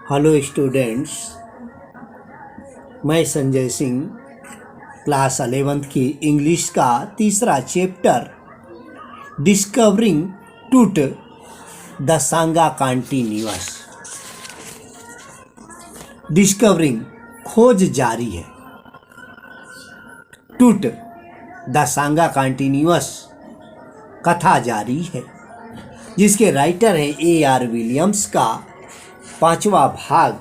Hello students, मैं Sanjay Singh class 11th की English का तीसरा चैप्टर डिस्कवरिंग टूट द सांगा कॉन्टिन्यूअस। डिस्कवरिंग खोज जारी है, टूट द सांगा कॉन्टिन्यूअस कथा जारी है, जिसके राइटर हैं A.R. विलियम्स का 5वां भाग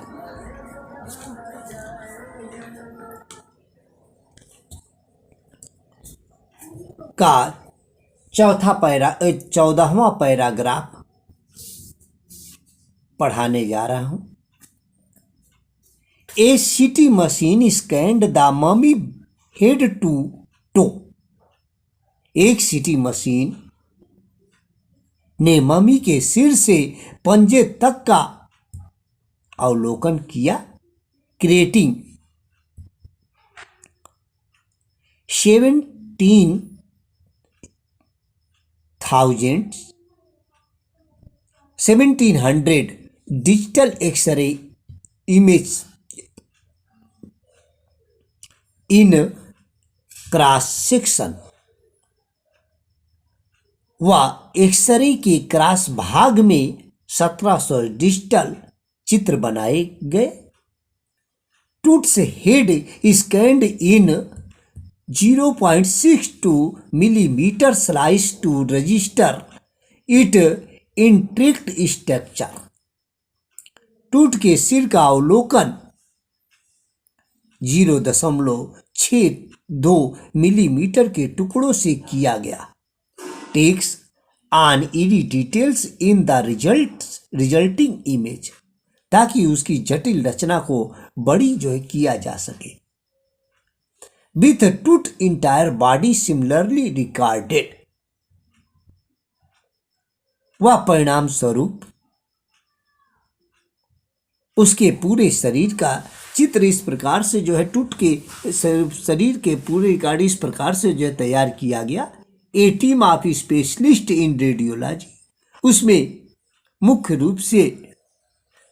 का 14वां पैराग्राफ पढ़ाने जा रहा हूं। A CT machine scanned the mummy head to toe. एक सीटी मशीन ने मम्मी के सिर से पंजे तक का अवलोकन किया, creating 1700 digital x-ray image in cross section. व एक्सरे के क्रॉस भाग में 1700 डिजिटल चित्र बनाए गए। Tut's head scanned in 0.62 millimetre slice to register it intricate structure. Tut के सिर का अवलोकन 0.62 मिलीमीटर के टुकड़ों से किया गया। Takes on ED details in the resulting image, ताकि उसकी जटिल रचना को बड़ी किया जा सके। विथ टूट इंटायर बॉडी सिमिलरली रिकॉर्डेड, वह परिणाम स्वरूप उसके पूरे शरीर का चित्र इस प्रकार से टूट के शरीर के पूरे रिकॉर्ड इस प्रकार से तैयार किया गया। A team of specialist in radiology, उसमें मुख्य रूप से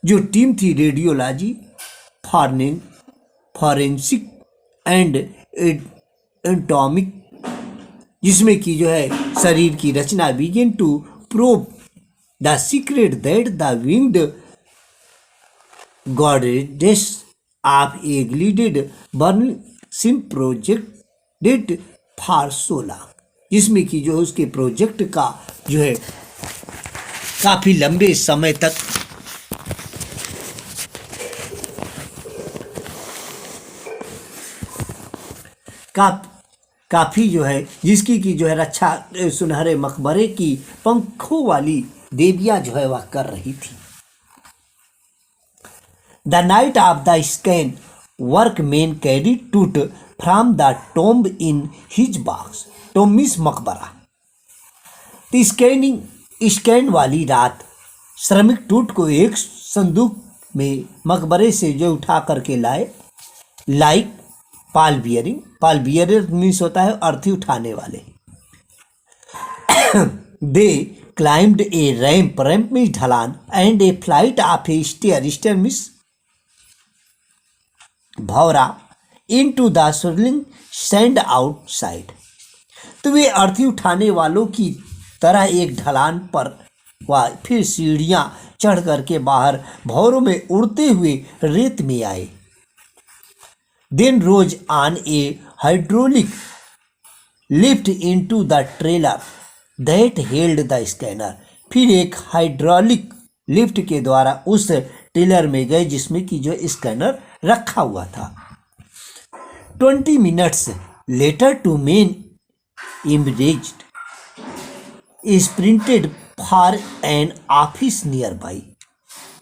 जो टीम थी रेडियोलॉजी, फॉरेंसिक एंड एटॉमिक, जिसमें कि शरीर की रचना begin to probe the secret that the winged goddess of a gilded burn seem projected for so long, जिसमें कि उसके प्रोजेक्ट का काफी लंबे समय तक काफी जिसकी की रक्षा सुनहरे मकबरे की पंखों वाली देवियां वह कर रही थी। The night of the scan workmen carried Tut from the tomb in his box to मिस मकबरा। स्कैन वाली रात श्रमिक टूट को एक संदूक में मकबरे से उठा करके लाए। लाइक पाल बियरिंग मीन्स होता है अर्थी उठाने वाले। They climbed a ramp means ढलान, and a flight of a stair means भौरा, into the swirling sand outside. तो वे अर्थी उठाने वालों की तरह एक ढलान पर फिर सीढ़ियां चढ़ करके बाहर भौरों में उड़ते हुए रेत में आए। Then rose on a hydraulic lift into the trailer that held the scanner. फिर एक हाइड्रोलिक लिफ्ट के द्वारा उस ट्रेलर में गए जिसमें कि स्कैनर रखा हुआ था। 20 minutes later two men emerged sprinted for an office nearby.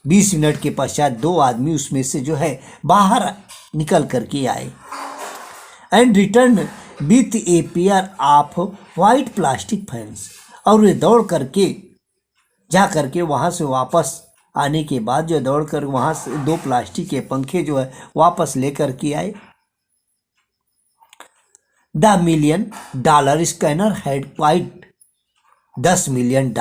20 minute के पश्चात दो आदमी उसमें से बाहर निकल करके आए। And return with a pair of white plastic fans, और वे दौड़ करके जा करके वहाँ से वापस आने के बाद दौड़ कर वहाँ से 2 प्लास्टिक के पंखे वापस लेकर के आए। The $1 million scanner had quite $10 million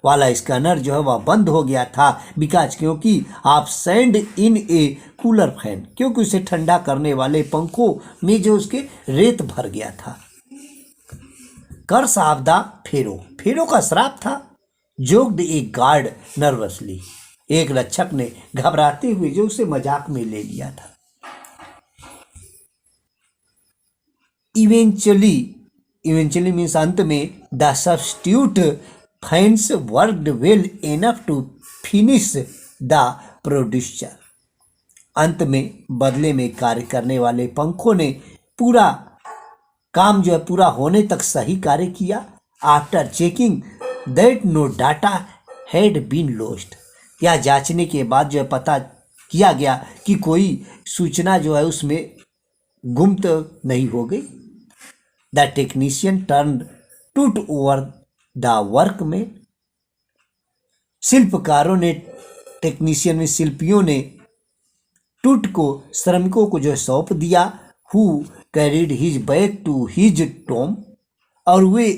वाला स्कैनर जो है वह बंद हो गया था, बिकॉज क्योंकि आप send in A cooler fan, क्योंकि उसे ठंडा करने वाले पंखों में जो उसके रेत भर गया था। कर्स ऑफ द फेरो, फेरो का श्राप था। जोक्ड एक गार्ड नर्वसली, एक रक्षक ने घबराते हुए जो उसे मजाक में ले लिया था। इवेंचुअली मीन्स अंत में, the substitute fans worked well enough to finish the producer, अंत में बदले में कार्य करने वाले पंखों ने पूरा काम जो है पूरा होने तक सही कार्य किया। After checking that no data had been lost, यह जांचने के बाद जो है पता किया गया कि कोई सूचना जो है उसमें गुम तो नहीं हो गई। द टेक्नीशियन टर्न टूट ओवर द वर्क में, शिल्पकारों ने, टेक्नीशियन में शिल्पियों ने टूट को श्रमिकों को जो है सौंप दिया। Who carried his bag to his tomb, और वे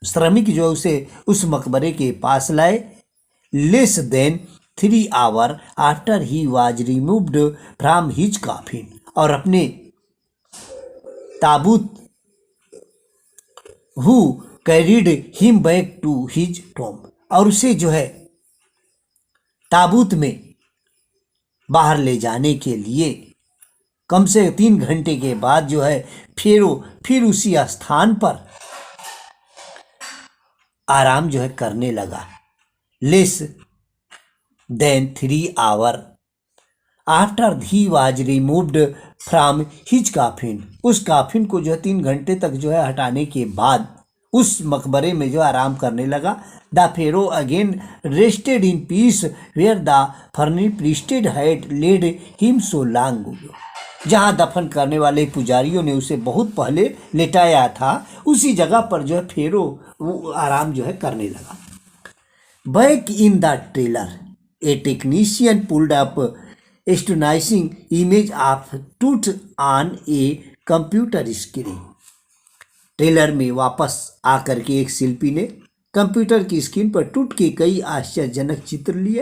श्रमिक जो है उसे उस मकबरे के पास लाए। Less than 3 hour after he was removed from his coffin, और अपने ताबूत, who carried him back to his tomb, और उसे जो है ताबूत में बाहर ले जाने के लिए कम से 3 घंटे के बाद जो है फिर उसी स्थान पर आराम जो है करने लगा। Less than 3 hour after he was removed from his coffin, उस काफिन को जो है 3 घंटे तक जो है हटाने के बाद उस मकबरे में जो आराम करने लगा। The pharaoh again rested in peace where the priests had laid him so long, जहाँ दफन करने वाले पुजारियों ने उसे बहुत पहले लेटाया था, उसी जगह पर जो है फेरो वो आराम जो है करने लगा। Back in the trailer, a technician pulled up astonishing image of Tut on a computer screen, trailer में वापस आकर के एक शिल्पी ने कंप्यूटर की स्क्रीन पर टूट के कई आश्चर्यजनक चित्र लिए।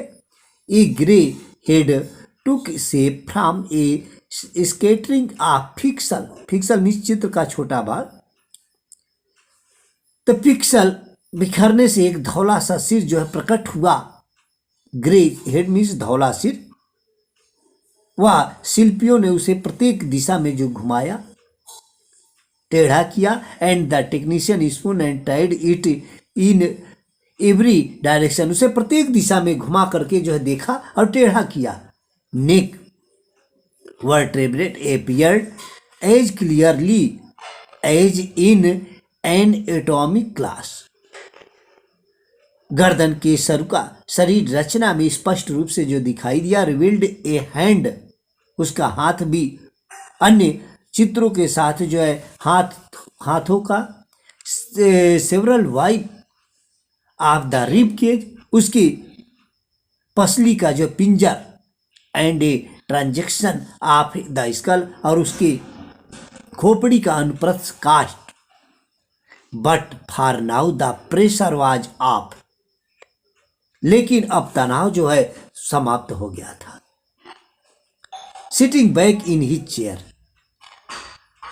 A grey head took shape from a scattering of pixels, pixels means चित्र का छोटा भाग, तो पिक्सल बिखरने से एक धौला सा सिर जो है प्रकट हुआ। ग्रे हेड मीन्स धौला सिर। वह शिल्पियों ने उसे प्रत्येक दिशा में जो घुमाया, टेढ़ा किया, and the technician spun and tied it in every direction, उसे प्रत्येक दिशा में घुमा करके जो है देखा और टेढ़ा किया। नेक vertebrate appeared as clearly as in an atomic class, गर्दन के सरू का शरीर रचना में स्पष्ट रूप से जो दिखाई दिया। रिवील्ड ए हैंड, उसका हाथ भी अन्य चित्रों के साथ जो है हाथों का। Several views of the rib cage, उसकी पसली का जो पिंजर, and a transection of the skull, और उसकी खोपड़ी का अनुप्रस्थ कास्ट। But for now the pressure was off, लेकिन अब तनाव जो है समाप्त हो गया था। Sitting back in his chair,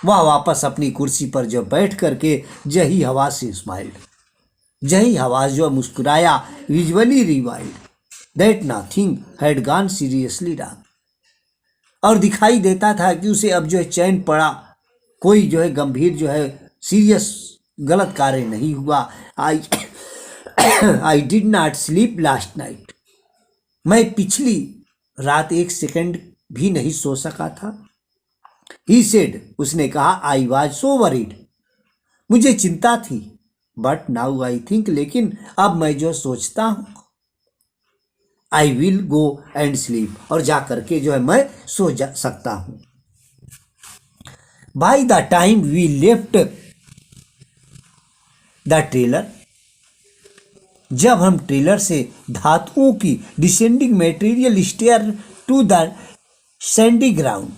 वह वापस अपनी कुर्सी पर जो बैठ करके जही हवा से स्माइल्ड, जही हवा जो मुस्कुराया। Visually relieved that nothing had gone seriously wrong, और दिखाई देता था कि उसे अब जो है चैन पड़ा, कोई जो है गंभीर जो है सीरियस गलत कार्य नहीं हुआ। I did not sleep last night, मैं पिछली रात 1 सेकंड भी नहीं सो सका था। ही सेड, उसने कहा, आई वॉज सो वरीड, मुझे चिंता थी। बट नाउ आई थिंक, लेकिन अब मैं जो सोचता हूँ, I will go and sleep, और जा करके जो है मैं सो जा सकता हूँ। By the time we left the trailer, जब हम ट्रेलर से धातुओं की descending material stair to the sandy ground,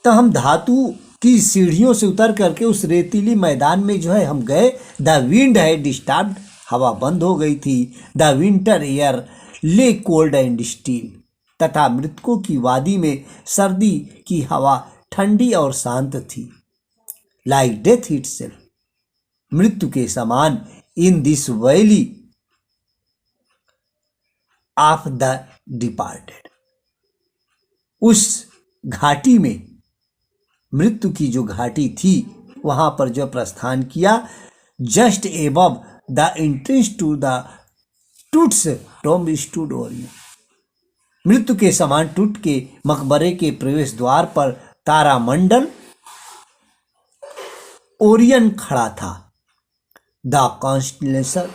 तो हम धातु कि सीढ़ियों से उतर करके उस रेतीली मैदान में जो है हम गए। द विंड है डिस्टर्ब्ड, हवा बंद हो गई थी। द विंटर एयर ले कोल्ड एंड स्टील, तथा मृतकों की वादी में सर्दी की हवा ठंडी और शांत थी। लाइक डेथ इटसेल्फ, मृत्यु के समान, in this valley of the departed, उस घाटी में, मृत्यु की जो घाटी थी वहां पर जो प्रस्थान किया। Just above the entrance to the Tut's tomb stood Orion, मृत्यु के समान टूट के मकबरे के प्रवेश द्वार पर तारामंडल ओरियन खड़ा था। The constellation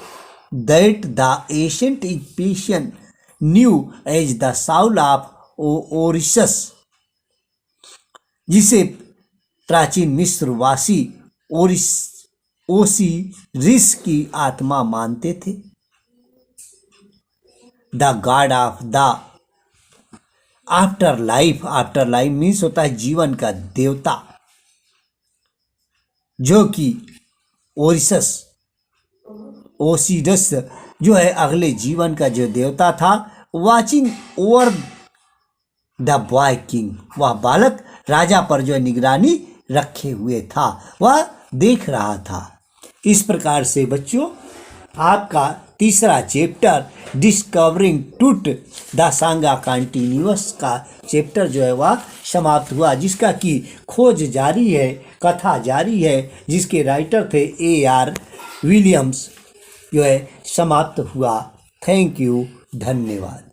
that the ancient Egyptian knew as the soul of Osiris, जिसे प्राचीन मिस्रवासी ओसिरिस की आत्मा मानते थे। The god of the afterlife, afterlife means होता है जीवन का देवता, जो कि ओसिरस जो है अगले जीवन का जो देवता था। Watching over the boy king, वह बालक राजा पर जो निगरानी रखे हुए था, वह देख रहा था। इस प्रकार से बच्चों आपका तीसरा chapter discovering truth the Sanga continuous का चैप्टर जो है वह समाप्त हुआ, जिसका कि खोज जारी है, कथा जारी है, जिसके राइटर थे A.R. विलियम्स, जो है समाप्त हुआ। थैंक यू, धन्यवाद।